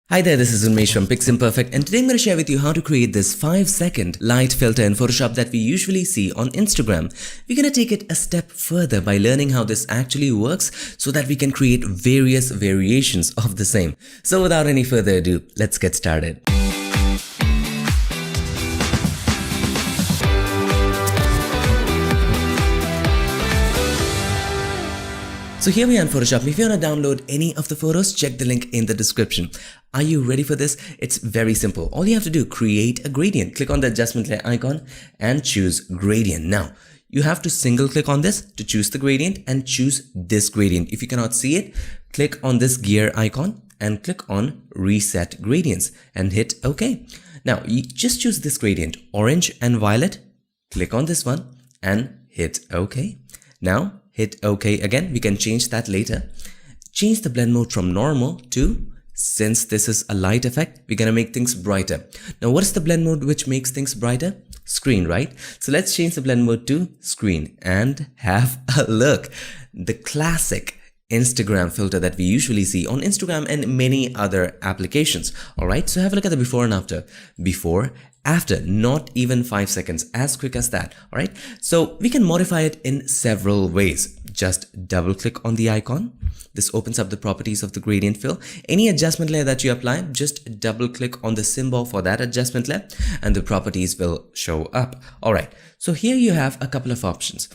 Hi there, this is Unmesh from Piximperfect, and today I'm going to share with you how to create this 5-second light filter in Photoshop that we usually see on Instagram. We're going to take it a step further by learning how this actually works so that we can create various variations of the same. So without any further ado, let's get started. So here we are in Photoshop. If you want to download any of the photos, check the link in the description. Are you ready for this? It's very simple. All you have to do, create a gradient. Click on the adjustment layer icon and choose gradient. Now, you have to single click on this to choose the gradient and choose this gradient. If you cannot see it, click on this gear icon and click on reset gradients and hit OK. Now, you just choose this gradient, orange and violet. Click on this one and hit OK. Now, hit OK again. We can change that later. Change the blend mode from normal to, since this is a light effect, we're gonna make things brighter. Now, what is the blend mode which makes things brighter? Screen, right? So let's change the blend mode to screen and have a look. The classic Instagram filter that we usually see on Instagram and many other applications. Alright, so have a look at the before and after. Before, after, not even 5 seconds, as quick as that. Alright, so we can modify it in several ways. Just double click on the icon. This opens up the properties of the gradient fill. Any adjustment layer that you apply, just double click on the symbol for that adjustment layer and the properties will show up. Alright, so here you have a couple of options.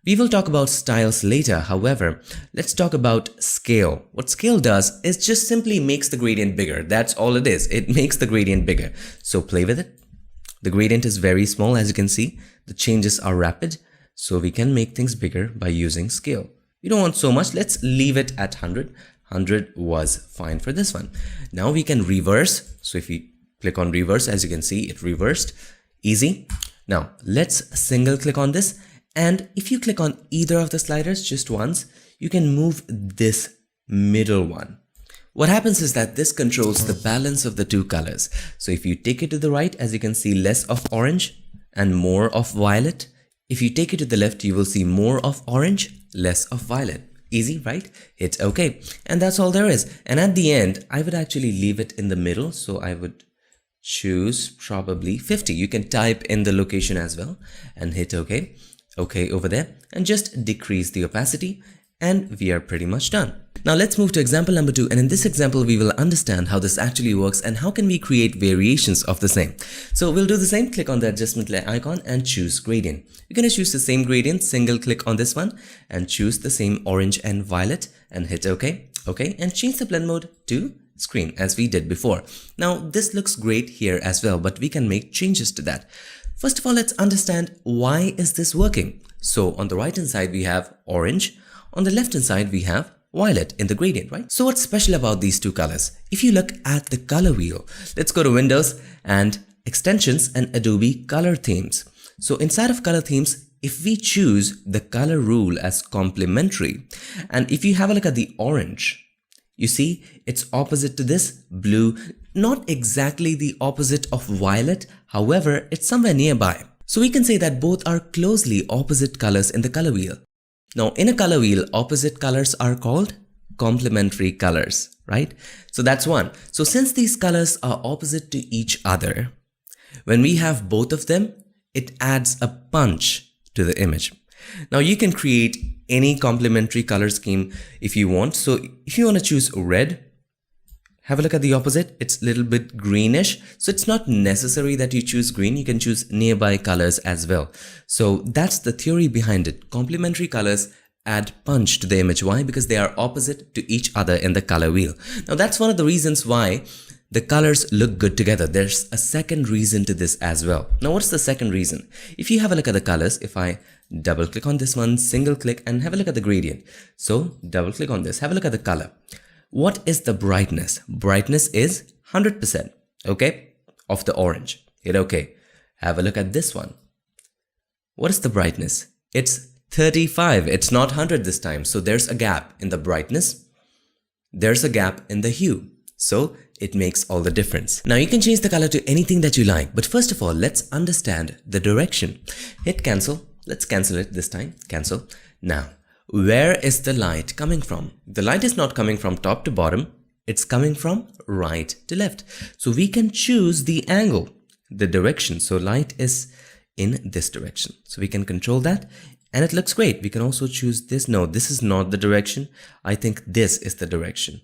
We will talk about styles later. However, let's talk about scale. What scale does is just simply makes the gradient bigger. That's all it is. It makes the gradient bigger. So play with it. The gradient is very small, as you can see. The changes are rapid. So we can make things bigger by using scale. We don't want so much. Let's leave it at 100. 100 was fine for this one. Now we can reverse. So if we click on reverse, as you can see, it reversed. Easy. Now let's single click on this. And if you click on either of the sliders just once, you can move this middle one. What happens is that this controls the balance of the two colors. So if you take it to the right, as you can see, less of orange and more of violet. If you take it to the left, you will see more of orange, less of violet. Easy, right? Hit OK. And that's all there is. And at the end, I would actually leave it in the middle. So I would choose probably 50. You can type in the location as well and hit OK. OK over there, and just decrease the opacity, and we are pretty much done. Now let's move to example number 2, and in this example we will understand how this actually works and how can we create variations of the same. So we'll do the same. Click on the adjustment layer icon and choose gradient. You're going to choose the same gradient, single click on this one and choose the same orange and violet and hit OK. OK, and change the blend mode to screen as we did before. Now this looks great here as well, but we can make changes to that. First of all, let's understand why is this working. So on the right hand side we have orange, on the left hand side we have violet in the gradient, right? So what's special about these two colors? If you look at the color wheel, let's go to Windows and Extensions and Adobe Color Themes. So inside of Color Themes, if we choose the color rule as complementary, and if you have a look at the orange, you see it's opposite to this blue, not exactly the opposite of violet, however, it's somewhere nearby. So we can say that both are closely opposite colors in the color wheel. Now in a color wheel, opposite colors are called complementary colors, right? So that's one. So since these colors are opposite to each other, when we have both of them, it adds a punch to the image. Now you can create any complementary color scheme if you want. So if you want to choose red, have a look at the opposite. It's a little bit greenish. So it's not necessary that you choose green. You can choose nearby colors as well. So that's the theory behind it. Complementary colors add punch to the image. Why? Because they are opposite to each other in the color wheel. Now that's one of the reasons why the colors look good together. There's a second reason to this as well. Now what's the second reason? If you have a look at the colors, if I double click on this one, single click and have a look at the gradient. So double click on this, have a look at the color. What is the brightness? Brightness is 100%, okay, of the orange. Hit OK. Have a look at this one. What is the brightness? It's 35. It's not 100 this time. So there's a gap in the brightness. There's a gap in the hue. So it makes all the difference. Now you can change the color to anything that you like. But first of all, let's understand the direction. Hit cancel. Let's cancel it this time. Cancel. Now, where is the light coming from? The light is not coming from top to bottom. It's coming from right to left. So we can choose the angle, the direction. So light is in this direction. So we can control that and it looks great. We can also choose this. No, this is not the direction. I think this is the direction.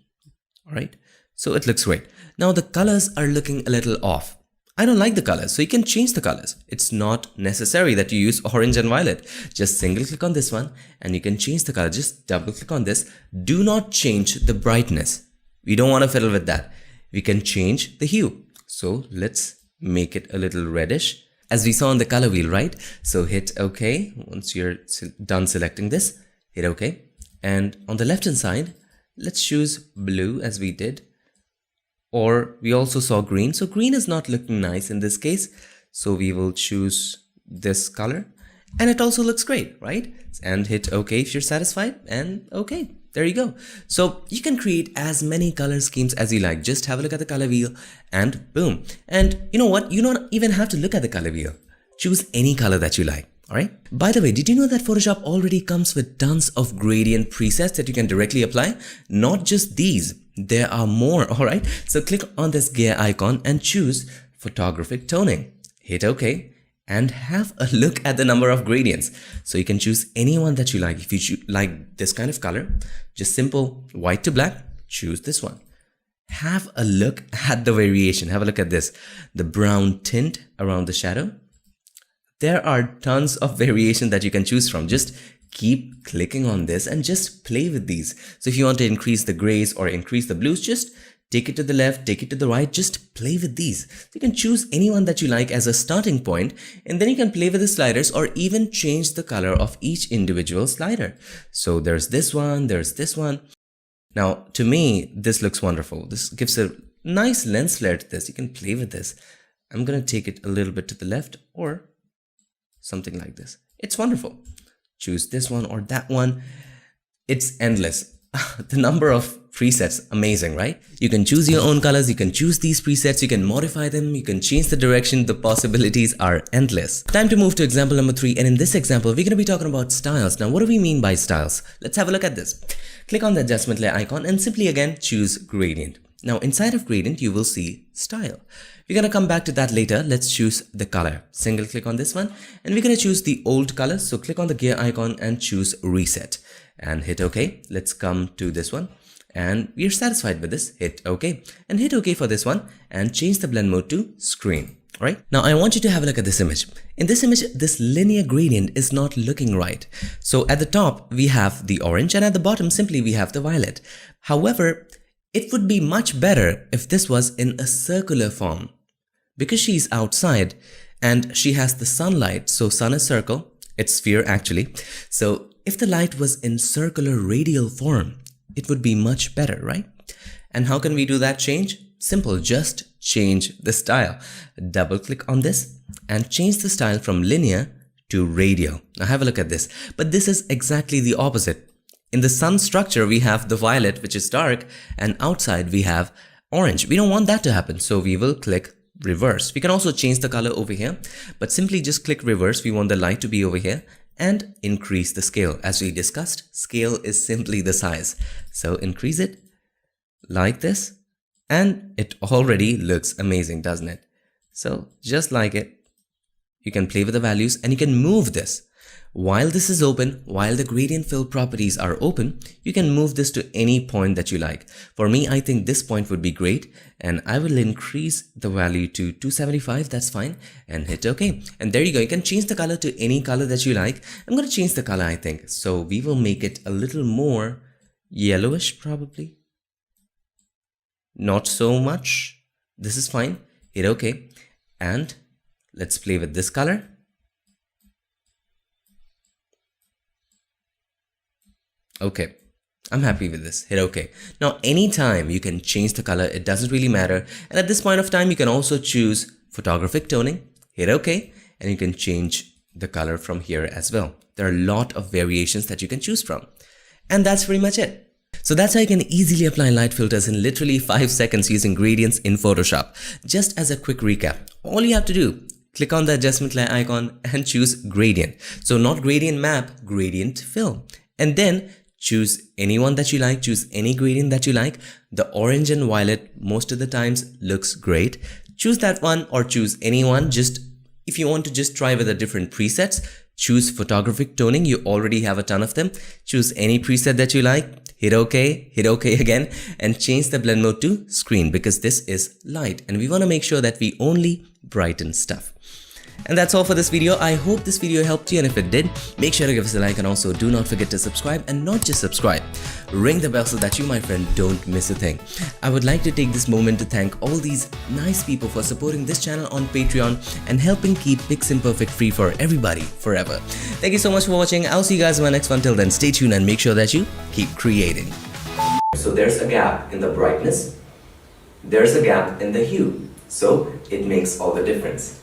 All right. So it looks great. Now the colors are looking a little off. I don't like the colors, so you can change the colors. It's not necessary that you use orange and violet. Just single click on this one and you can change the color. Just double click on this. Do not change the brightness. We don't want to fiddle with that. We can change the hue. So let's make it a little reddish, as we saw on the color wheel, right? So hit OK. Once you're done selecting this, hit OK. And on the left hand side, let's choose blue as we did. Or we also saw green. So green is not looking nice in this case. So we will choose this color and it also looks great, right? And hit OK if you're satisfied and OK. There you go. So you can create as many color schemes as you like. Just have a look at the color wheel and boom. And you know what? You don't even have to look at the color wheel. Choose any color that you like. All right. By the way, did you know that Photoshop already comes with tons of gradient presets that you can directly apply? Not just these. There are more. All right. So click on this gear icon and choose photographic toning. Hit OK. And have a look at the number of gradients. So you can choose any one that you like. If you like this kind of color, just simple white to black, choose this one. Have a look at the variation. Have a look at this. The brown tint around the shadow. There are tons of variation that you can choose from. Just keep clicking on this and just play with these. So if you want to increase the grays or increase the blues, just take it to the left, take it to the right, just play with these. So you can choose any one that you like as a starting point, and then you can play with the sliders or even change the color of each individual slider. So there's this one, there's this one. Now, to me, this looks wonderful. This gives a nice lens flare to this. You can play with this. I'm going to take it a little bit to the left or something like this. It's wonderful. Choose this one or that one. It's endless. The number of presets, amazing, right? You can choose your own colors, you can choose these presets, you can modify them, you can change the direction. The possibilities are endless. Time to move to example number 3, and in this example we're going to be talking about styles. Now what do we mean by styles? Let's have a look at this. Click on the adjustment layer icon and simply again choose gradient. Now inside of gradient you will see style. We're going to come back to that later. Let's choose the color. Single click on this one and we're going to choose the old color. So click on the gear icon and choose reset and hit OK. Let's come to this one and we're satisfied with this. Hit OK and hit OK for this one and change the blend mode to screen. All right. Now I want you to have a look at this image. In this image, this linear gradient is not looking right. So at the top we have the orange and at the bottom simply we have the violet. However, it would be much better if this was in a circular form, because she's outside and she has the sunlight. So sun is circle, it's sphere actually. So if the light was in circular radial form, it would be much better, right? And how can we do that change? Simple, just change the style. Double click on this and change the style from linear to radial. Now have a look at this. But this is exactly the opposite. In the sun structure, we have the violet, which is dark, and outside we have orange. We don't want that to happen, so we will click reverse. We can also change the color over here, but simply just click reverse. We want the light to be over here and increase the scale. As we discussed, scale is simply the size. So increase it like this, and it already looks amazing, doesn't it? So just like it, you can play with the values and you can move this. While this is open, while the gradient fill properties are open, you can move this to any point that you like. For me, I think this point would be great, and I will increase the value to 275, that's fine, and hit OK. And there you go, you can change the color to any color that you like. I'm going to change the color, I think. So we will make it a little more yellowish probably. Not so much. This is fine. Hit OK. And let's play with this color. Okay, I'm happy with this. Hit OK. Now, anytime you can change the color, it doesn't really matter. And at this point of time, you can also choose photographic toning. Hit OK, and you can change the color from here as well. There are a lot of variations that you can choose from. And that's pretty much it. So that's how you can easily apply light filters in literally 5 seconds using gradients in Photoshop. Just as a quick recap, all you have to do, click on the adjustment layer icon and choose gradient. So not gradient map, gradient fill. And then choose anyone that you like, choose any gradient that you like. The orange and violet most of the times looks great. Choose that one or choose anyone. Just if you want to just try with the different presets, choose photographic toning. You already have a ton of them. Choose any preset that you like, hit OK again, and change the blend mode to screen because this is light and we want to make sure that we only brighten stuff. And that's all for this video. I hope this video helped you, and if it did, make sure to give us a like, and also do not forget to subscribe, and not just subscribe, ring the bell so that you, my friend, don't miss a thing. I would like to take this moment to thank all these nice people for supporting this channel on Patreon and helping keep Piximperfect free for everybody forever. Thank you so much for watching. I'll see you guys in my next one. Till then, stay tuned and make sure that you keep creating. So there's a gap in the brightness, there's a gap in the hue, so it makes all the difference.